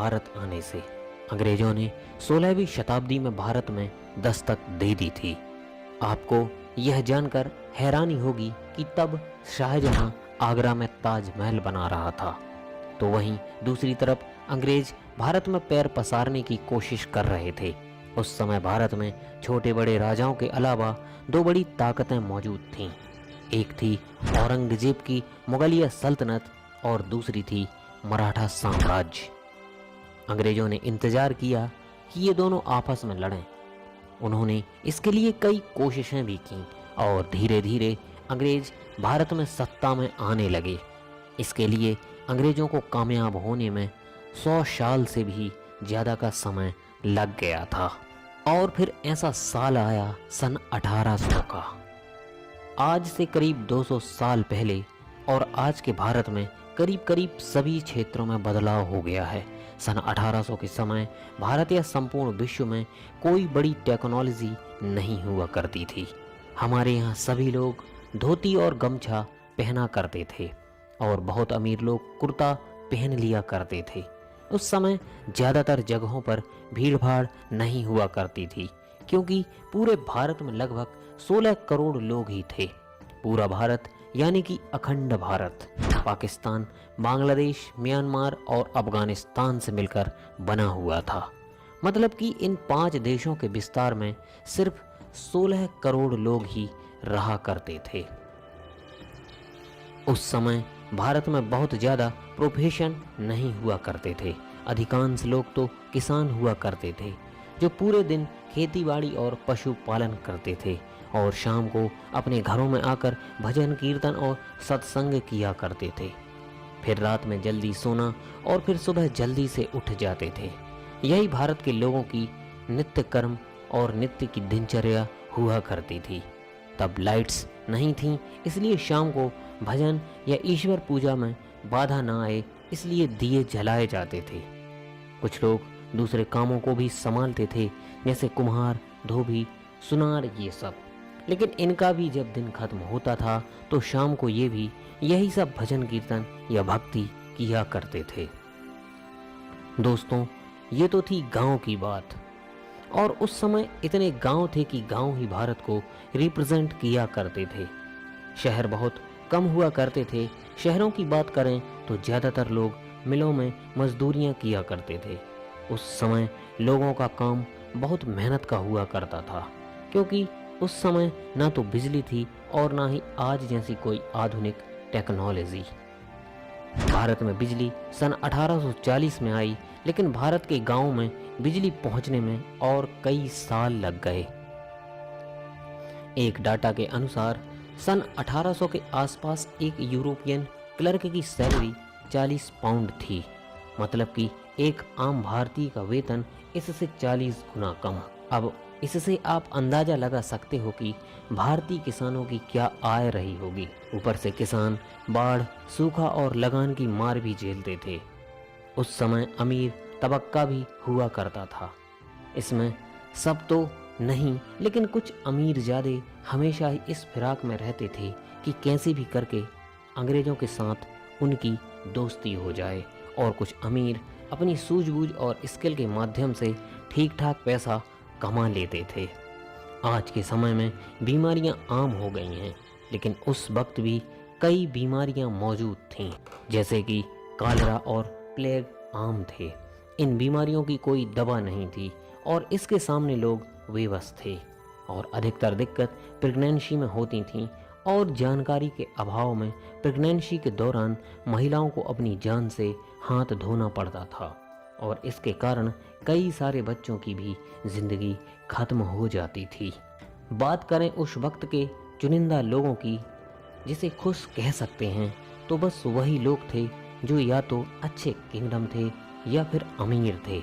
भारत आने से। अंग्रेजों ने 16वीं शताब्दी में भारत में दस्तक दे दी थी। आपको यह जानकर हैरानी होगी कि तब शाहजहां आगरा में ताजमहल बना रहा था, तो वहीं दूसरी तरफ अंग्रेज भारत में पैर पसारने की कोशिश कर रहे थे। उस समय भारत में छोटे बड़े राजाओं के अलावा दो बड़ी ताकतें मौजूद थीं। एक थी औरंगजेब की मुगलिया सल्तनत और दूसरी थी मराठा साम्राज्य। अंग्रेजों ने इंतजार किया कि ये दोनों आपस में लड़ें। उन्होंने इसके लिए कई कोशिशें भी की और धीरे धीरे अंग्रेज भारत में सत्ता में आने लगे। इसके लिए अंग्रेजों को कामयाब होने में 100 साल से भी ज़्यादा का समय लग गया था। और फिर ऐसा साल आया सन 1800 का। आज से करीब 200 साल पहले और आज के भारत में करीब करीब सभी क्षेत्रों में बदलाव हो गया है। सन 1800 के समय भारत या संपूर्ण विश्व में कोई बड़ी टेक्नोलॉजी नहीं हुआ करती थी। हमारे यहाँ सभी लोग धोती और गमछा पहना करते थे और बहुत अमीर लोग कुर्ता पहन लिया करते थे। उस समय ज़्यादातर जगहों पर भीड़ भाड़ नहीं हुआ करती थी, क्योंकि पूरे भारत में लगभग 16 करोड़ लोग ही थे। पूरा भारत यानी कि अखंड भारत पाकिस्तान, बांग्लादेश, म्यांमार और अफगानिस्तान से मिलकर बना हुआ था। मतलब कि इन 5 देशों के विस्तार में सिर्फ 16 करोड़ लोग ही रहा करते थे। उस समय भारत में बहुत ज़्यादा प्रोफेशन नहीं हुआ करते थे। अधिकांश लोग तो किसान हुआ करते थे, जो पूरे दिन खेतीबाड़ी और पशुपालन करते थे और शाम को अपने घरों में आकर भजन कीर्तन और सत्संग किया करते थे। फिर रात में जल्दी सोना और फिर सुबह जल्दी से उठ जाते थे। यही भारत के लोगों की नित्य कर्म और नित्य की दिनचर्या हुआ करती थी। तब लाइट्स नहीं थीं, इसलिए शाम को भजन या ईश्वर पूजा में बाधा ना आए, इसलिए दिए जलाए जाते थे। कुछ लोग दूसरे कामों को भी संभालते थे, जैसे कुम्हार, धोबी, सुनार, ये सब। लेकिन इनका भी जब दिन खत्म होता था तो शाम को ये भी यही सब भजन कीर्तन या भक्ति किया करते थे। दोस्तों, ये तो थी गांव की बात। और उस समय इतने गांव थे कि गांव ही भारत को रिप्रेजेंट किया करते थे। शहर बहुत कम हुआ करते थे। शहरों की बात करें तो ज़्यादातर लोग मिलों में मजदूरियां किया करते थे। उस समय लोगों का काम बहुत मेहनत का हुआ करता था, क्योंकि उस समय ना तो बिजली थी और ना ही आज जैसी कोई आधुनिक टेक्नोलॉजी। भारत में बिजली सन 1840 में आई, लेकिन भारत के गांवों में बिजली पहुंचने में और कई साल लग गए। एक डाटा के अनुसार सन 1800 के आसपास एक यूरोपियन क्लर्क की सैलरी 40 पाउंड थी। मतलब कि एक आम भारतीय का वेतन इससे 40 गुना कम। अब इससे आप अंदाजा लगा सकते हो कि भारतीय किसानों की क्या आय रही होगी। ऊपर से किसान बाढ़, सूखा और लगान की मार भी झेलते थे। उस समय अमीर तबक्का भी हुआ करता था। इसमें सब तो नहीं, लेकिन कुछ अमीर ज़्यादा हमेशा ही इस फिराक में रहते थे कि कैसे भी करके अंग्रेज़ों के साथ उनकी दोस्ती हो जाए, और कुछ अमीर अपनी सूझबूझ और स्किल के माध्यम से ठीक ठाक पैसा कमा लेते थे। आज के समय में बीमारियां आम हो गई हैं, लेकिन उस वक्त भी कई बीमारियां मौजूद थीं, जैसे कि कॉलेरा और प्लेग आम थे। इन बीमारियों की कोई दवा नहीं थी और इसके सामने लोग बेबस थे, और अधिकतर दिक्कत प्रेगनेंसी में होती थीं। और जानकारी के अभाव में प्रेगनेंसी के दौरान महिलाओं को अपनी जान से हाथ धोना पड़ता था, और इसके कारण कई सारे बच्चों की भी जिंदगी खत्म हो जाती थी। बात करें उस वक्त के चुनिंदा लोगों की, जिसे खुश कह सकते हैं, तो बस वही लोग थे जो या तो अच्छे किंगडम थे या फिर अमीर थे।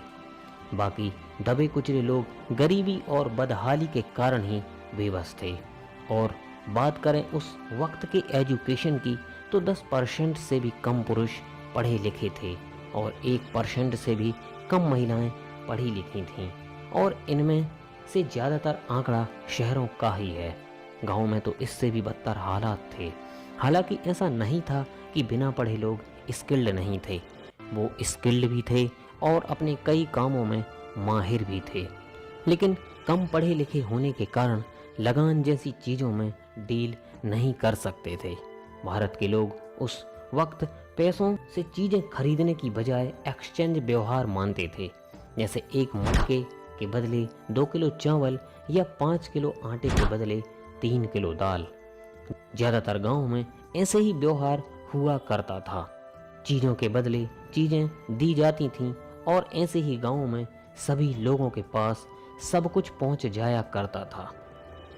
बाकी दबे कुचले लोग गरीबी और बदहाली के कारण ही बेबस थे। और बात करें उस वक्त के एजुकेशन की, तो 10% से भी कम पुरुष पढ़े लिखे थे और 1% से भी कम महिलाएं पढ़ी लिखी थीं, और इनमें से ज़्यादातर आंकड़ा शहरों का ही है। गांव में तो इससे भी बदतर हालात थे। हालांकि ऐसा नहीं था कि बिना पढ़े लोग स्किल्ड नहीं थे, वो स्किल्ड भी थे और अपने कई कामों में माहिर भी थे, लेकिन कम पढ़े लिखे होने के कारण लगान जैसी चीज़ों में डील नहीं कर सकते थे। भारत के लोग उस वक्त पैसों से चीज़ें खरीदने की बजाय एक्सचेंज व्यवहार मानते थे, जैसे एक मटके के बदले 2 किलो चावल या 5 किलो आटे के बदले 3 किलो दाल। ज़्यादातर गांवों में ऐसे ही व्यवहार हुआ करता था। चीज़ों के बदले चीज़ें दी जाती थीं और ऐसे ही गांवों में सभी लोगों के पास सब कुछ पहुंच जाया करता था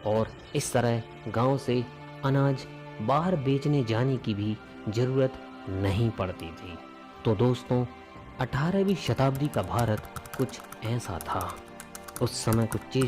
और इस तरह गांव से अनाज बाहर बेचने जाने की भी ज़रूरत नहीं पड़ती थी। तो दोस्तों, 18वीं शताब्दी का भारत कुछ ऐसा था। उस समय कुछ चीज़